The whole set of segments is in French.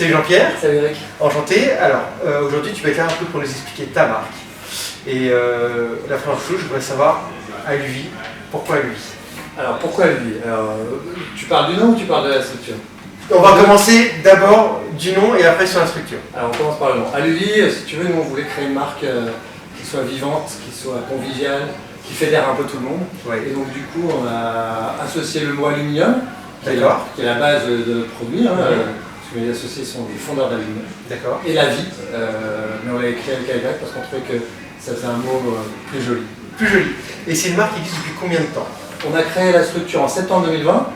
Salut Jean-Pierre. Salut Eric. Enchanté. Alors, aujourd'hui, tu vas être là un peu pour nous expliquer ta marque. Et la première chose, je voudrais savoir, Aluvi, pourquoi Aluvi? Alors, pourquoi Aluvi? Tu parles du nom ou tu parles de la structure? On va commencer d'abord du nom et après sur la structure. Alors, on commence par le nom. Aluvi, si tu veux, nous, on voulait créer une marque qui soit vivante, qui soit conviviale, qui fédère un peu tout le monde. Ouais. Et donc, du coup, on a associé le mot aluminium, qui est la base de notre produit. Hein, parce que mes associés sont des fondeurs d'aluminium. D'accord. Et la vie, mais on l'a écrit avec AY parce qu'on trouvait que ça faisait un mot plus joli. Plus joli. Et c'est une marque qui existe depuis combien de temps? On a créé la structure en septembre 2020,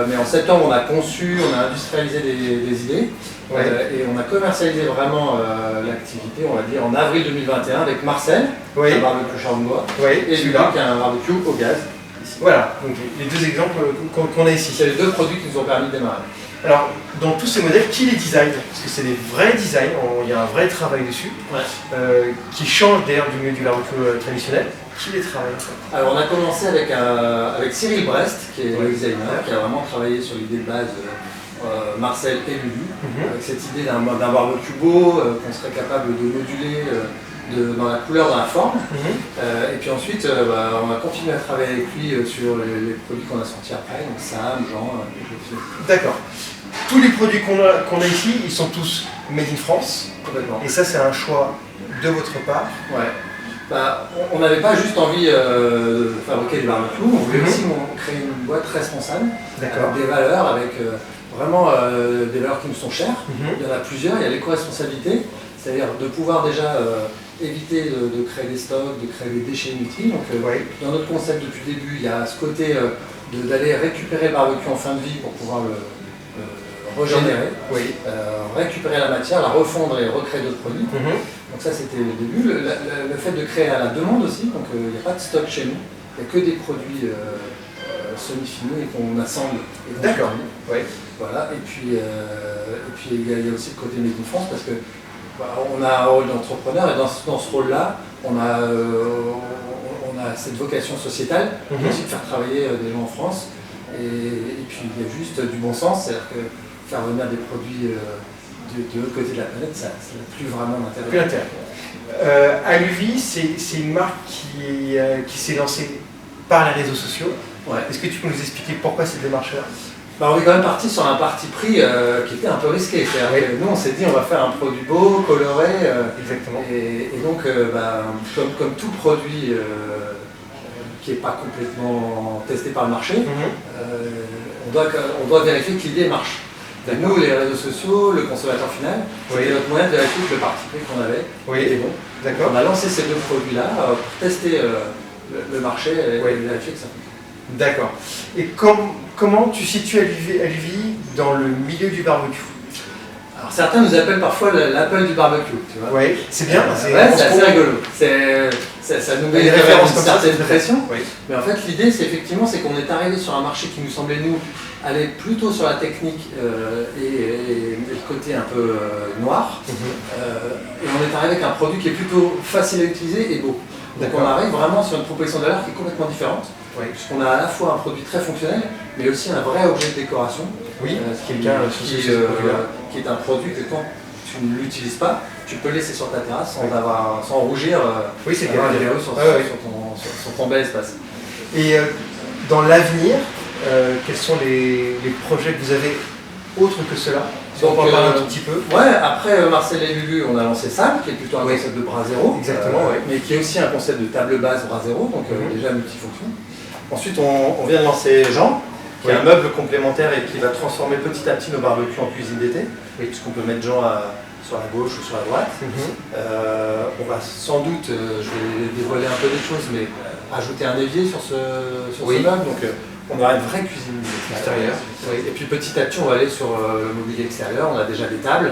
mais en septembre on a conçu, on a industrialisé des idées, Ouais. Et on a commercialisé vraiment l'activité, on va dire, en avril 2021 avec Marcel, Oui. un barbecue Charbonnois, Oui, et celui-là. Luc, un barbecue au gaz. Ici. Voilà, donc les deux exemples qu'on a ici. C'est les deux produits qui nous ont permis de démarrer. Alors, dans tous ces modèles, qui les design? Parce que c'est des vrais designs, il y a un vrai travail dessus, qui change d'ailleurs du milieu du barbecue traditionnel. Qui les travaille? Alors on a commencé avec Cyril Brest, qui est le designer, qui a vraiment travaillé sur l'idée de base Marcel et Lulu, avec cette idée d'un barbecue beau, qu'on serait capable de moduler dans la couleur, dans la forme. Et puis ensuite, on a continué à travailler avec lui sur les produits qu'on a sortis après, donc Sam, Jean, D'accord. Tous les produits qu'on a ici, ils sont tous made in France. complètement. Et ça, c'est un choix de votre part. Ouais. On n'avait pas juste envie de fabriquer des barbecues, on voulait aussi créer une boîte responsable, avec des valeurs, avec vraiment des valeurs qui nous sont chères. Il y en a plusieurs, il y a l'éco-responsabilité, c'est-à-dire de pouvoir déjà éviter de créer des stocks, de créer des déchets inutiles. Donc, dans notre concept depuis le début, il y a ce côté d'aller récupérer le barbecue en fin de vie pour pouvoir le régénérer, récupérer la matière, la refondre et recréer d'autres produits. Donc ça c'était le début. Le fait de créer à la demande aussi, donc il n'y a pas de stock chez nous, il n'y a que des produits semi-finis et qu'on assemble. D'accord. Voilà. Et puis il y a aussi le côté Made in France parce que on a un rôle d'entrepreneur et dans ce rôle-là, on a cette vocation sociétale, aussi de faire travailler des gens en France. Et puis il y a juste du bon sens, c'est-à-dire que faire venir des produits de l'autre côté de la planète, ça n'a plus vraiment d'intérêt. Plus d'intérêt. Aluvi, c'est une marque qui s'est lancée par les réseaux sociaux. Est-ce que tu peux nous expliquer pourquoi cette démarche-là? On est quand même parti sur un parti pris qui était un peu risqué. C'est-à-dire que nous, on s'est dit on va faire un produit beau, coloré. Exactement. Et donc, comme tout produit qui n'est pas complètement testé par le marché, on doit vérifier que l'idée marche. Nous, les réseaux sociaux, le consommateur final, c'était notre moyen de vérifier que le parti pris qu'on avait était bon. D'accord. On a lancé ces deux produits-là pour tester le marché et vérifier que ça fonctionne. D'accord. Et comment tu situes Aluvi dans le milieu du barbecue? Alors certains nous appellent parfois l'Apple du barbecue, tu vois. Oui, c'est bien. C'est assez rigolo. Ça nous met une certaine pression. Mais en fait, l'idée, c'est qu'on est arrivé sur un marché qui nous semblait, nous, aller plutôt sur la technique et le côté un peu noir. Et on est arrivé avec un produit qui est plutôt facile à utiliser et beau. Donc on arrive vraiment sur une proposition de valeur qui est complètement différente. Puisqu'on a à la fois un produit très fonctionnel, mais aussi un vrai objet de décoration. Ce qui est le cas qui est un produit que quand tu ne l'utilises pas, tu peux le laisser sur ta terrasse sans rougir c'est sur ton bel espace. Et dans l'avenir, quels sont les projets que vous avez autres que cela? Si on peut en parler un tout petit peu. Après Marcel et Lulu, on a lancé Sam, qui est plutôt un concept de bras zéro. Exactement, mais qui est aussi un concept de table basse bras zéro, donc déjà multifonction. Ensuite, on vient de lancer Jean, qui est un meuble complémentaire et qui va transformer petit à petit nos barbecues en cuisine d'été, puisqu'on peut mettre Jean sur la gauche ou sur la droite. On va sans doute, je vais dévoiler un peu des choses, mais ajouter un évier sur ce meuble. Donc, on aura une vraie cuisine extérieure. Et puis petit à petit, on va aller sur le mobilier extérieur. On a déjà des tables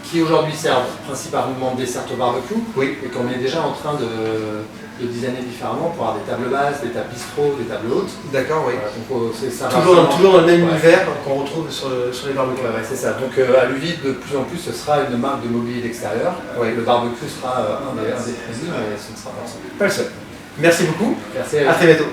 qui aujourd'hui servent principalement de dessert au barbecue et qu'on est déjà en train de designer différemment pour avoir des tables basses, des tables bistrot, des tables hautes. D'accord, donc, toujours dans le même univers qu'on retrouve sur les barbecues. C'est ça. Donc Aluvi, de plus en plus, ce sera une marque de mobilier d'extérieur. Le barbecue sera un des produits, mais ce ne sera pas le seul. Pas le seul. Merci beaucoup. Merci. À très bientôt.